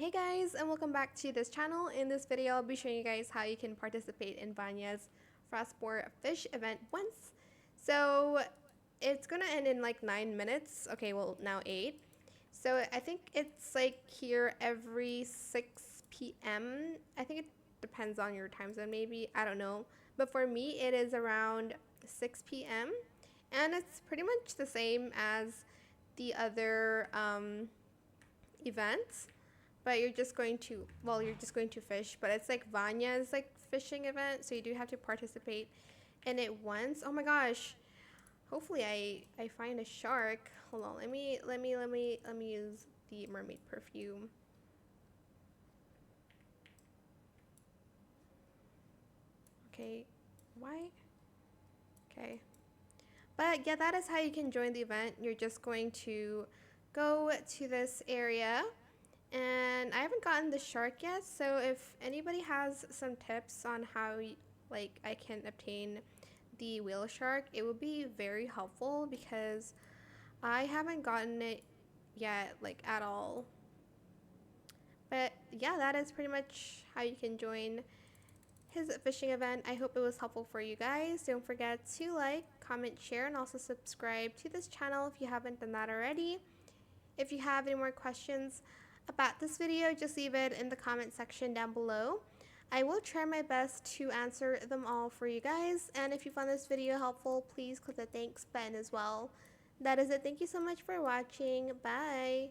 Hey guys, and welcome back to this channel. In this video, I'll be showing you guys how you can participate in Vanya's Frostspore Fish Event once. So it's gonna end in like 9 minutes. Okay, well now 8. So I think it's like here every 6 p.m. I think it depends on your time zone maybe. I don't know. But for me, it is around 6 p.m. And it's pretty much the same as the other events, but you're just going to, well, you're just going to fish, but it's like Vanya's like fishing event, so you do have to participate in it once. Oh my gosh, hopefully I find a shark. Hold on, let me use the mermaid perfume. Okay, why? Okay, but yeah, that is how you can join the event. You're just going to go to this area, and I haven't gotten the shark yet, so if anybody has some tips on how like I can obtain the whale shark, it would be very helpful because I haven't gotten it yet, like at all. But yeah, that is pretty much how you can join his fishing event. I hope it was helpful for you guys. Don't forget to like, comment, share, and also subscribe to this channel if you haven't done that already. If you have any more questions about this video, just leave it in the comment section down below. I will try my best to answer them all for you guys, and if you found this video helpful, please click the thanks button as well. That is it. Thank you so much for watching. Bye!